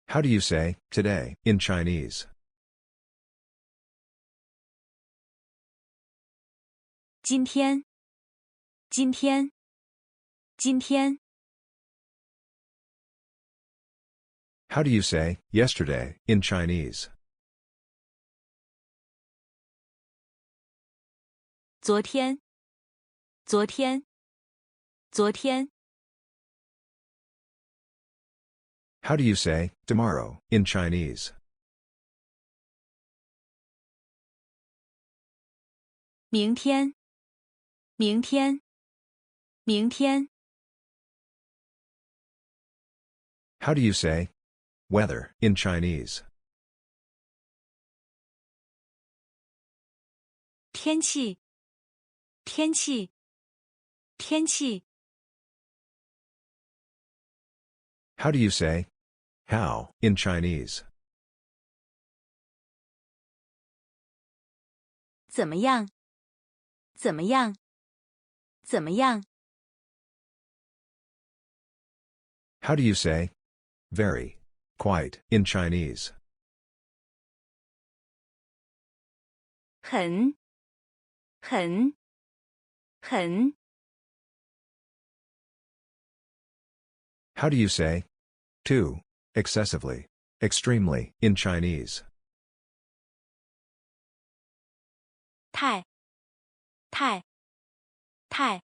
How do you say today in Chinese? 今天，今天，今天。How do you say yesterday in Chinese? 昨天，昨天，昨天。How do you say tomorrow in Chinese? 明天，明天，明天。How do you say weather in Chinese? 天气，天气，天气。How do you say how in Chinese? 怎么样？怎么样？怎么样？ How do you say very, quite in Chinese? 很，很，很。How do you say too, excessively, extremely in Chinese? 太，太，太。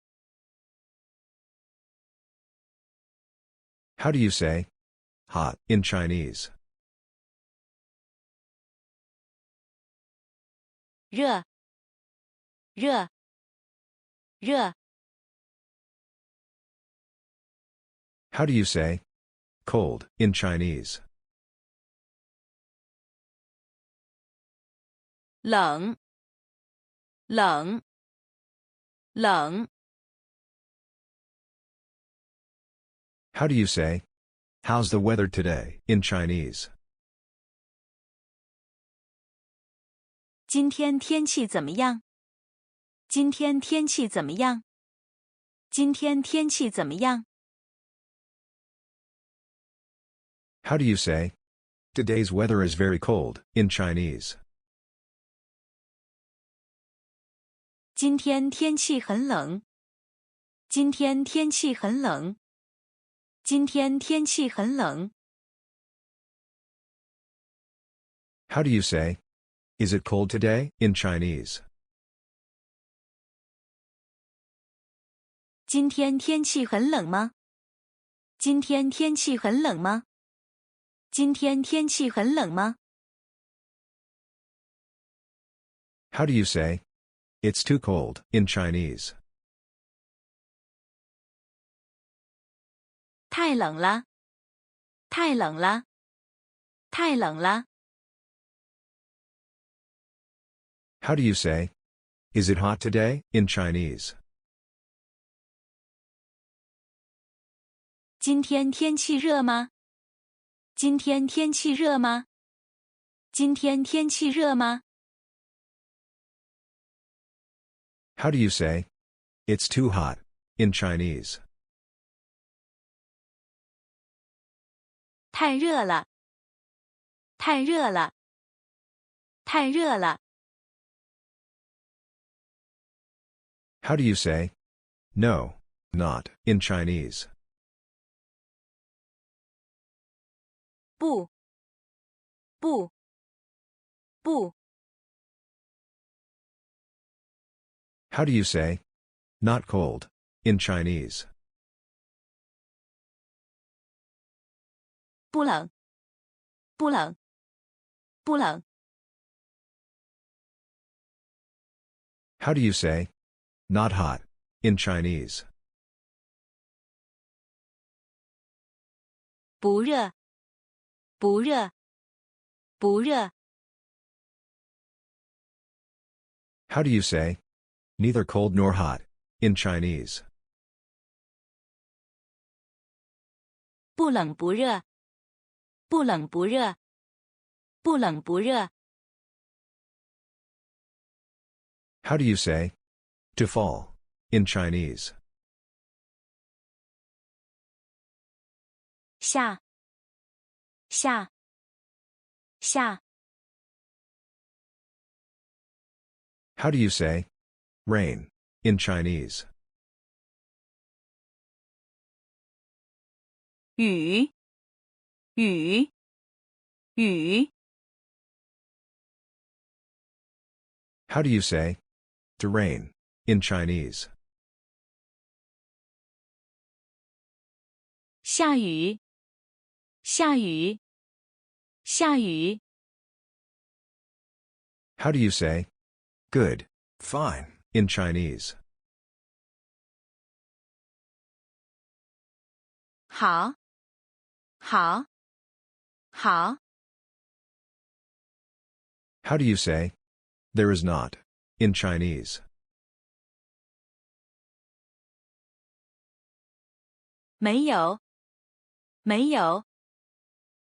How do you say hot in Chinese? 热，热，热。How do you say cold in Chinese? 冷，冷，冷。How do you say how's the weather today in Chinese? 今天天气怎么样？今天天气怎么样？今天天气怎么样？ How do you say today's weather is very cold in Chinese? 今天天气很冷。今天天气很冷。今天天气很冷。How do you say is it cold today in Chinese? 今天天气很冷吗？今天天气很冷吗？今天天气很冷吗？ How do you say it's too cold in Chinese? 太冷了，太冷了，太冷了。How do you say is it hot today in Chinese? 今天天气热吗？今天天气热吗？今天天气热吗？ How do you say it's too hot in Chinese? 太热了，太热了，太热了。How do you say no, not in Chinese? 不，不，不。How do you say not cold in Chinese? 不冷，不冷，不冷。How do you say not hot in Chinese? 不热，不热，不热。How do you say neither cold nor hot in Chinese? 不冷不热，不冷不热，不冷不热。How do you say to fall in Chinese? 下，下下 How do you say rain in Chinese? 雨雨雨 How do you say to rain in Chinese? 下雨下雨下雨 How do you say good, fine in Chinese? 好好好 How do you say there is not in Chinese? 没有没有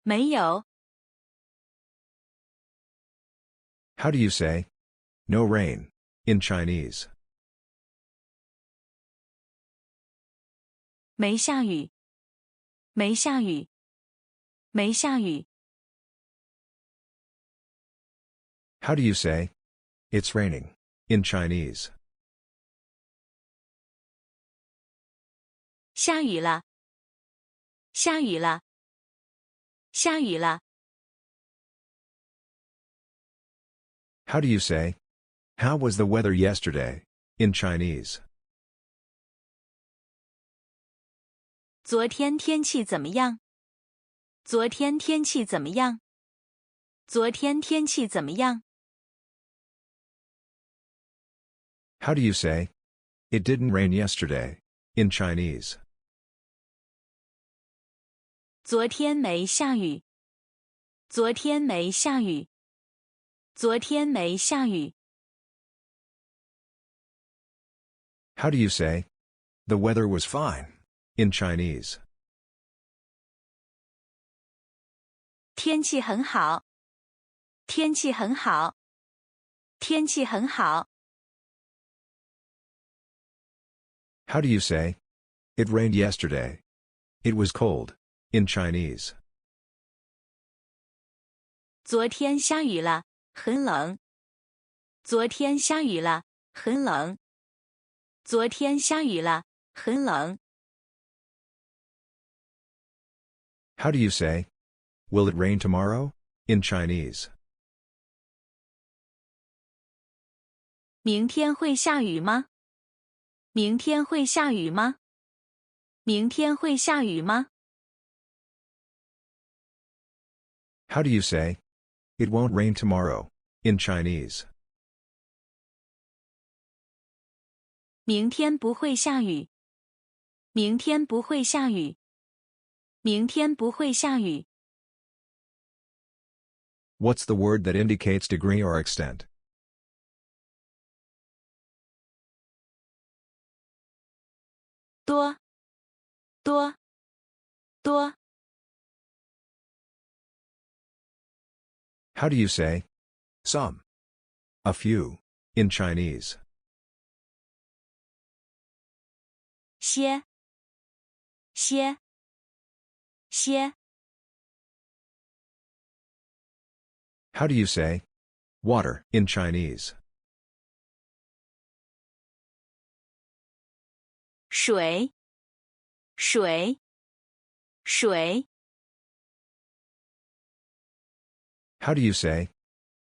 没有 How do you say no rain in Chinese? 没下雨没下雨没下雨 How do you say it's raining in Chinese? 下雨了下雨了下雨了 How do you say how was the weather yesterday in Chinese? 昨天天气怎么样昨天天气怎么样昨天天气怎么样 How do you say it didn't rain yesterday in Chinese? 昨天没下雨昨天没下雨昨天没下雨 How do you say the weather was fine in Chinese? 天气很好天气很好天气很好 How do you say it rained yesterday? It was cold in Chinese. 昨天下雨了很冷昨天下雨了很冷昨天下雨了很冷 How do you say will it rain tomorrow in Chinese? 明天会下雨吗明天会下雨吗明天会下雨吗 How do you say it won't rain tomorrow in Chinese? 明天不会下雨明天不会下雨明天不会下雨 What's the word that indicates degree or extent? 多多多 How do you say some, a few in Chinese? 些些些 How do you say water in Chinese? 水水水 How do you say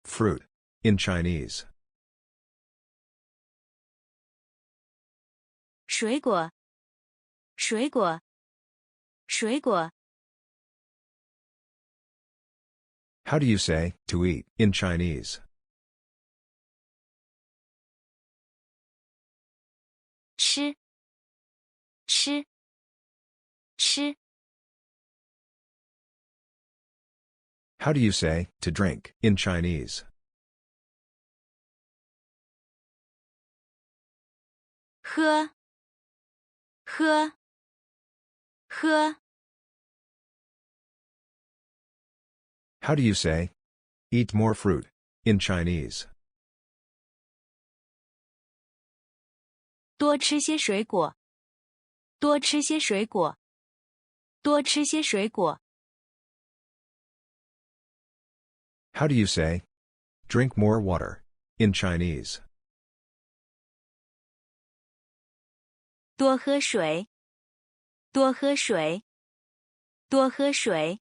fruit in Chinese? 水果水果水果 How do you say to eat in Chinese? 吃吃吃 How do you say to drink in Chinese? 喝喝喝 How do you say eat more fruit in Chinese? 多吃些水果多吃些水果多吃些水果 How do you say, drink more water, in Chinese? 多喝水，多喝水，多喝水。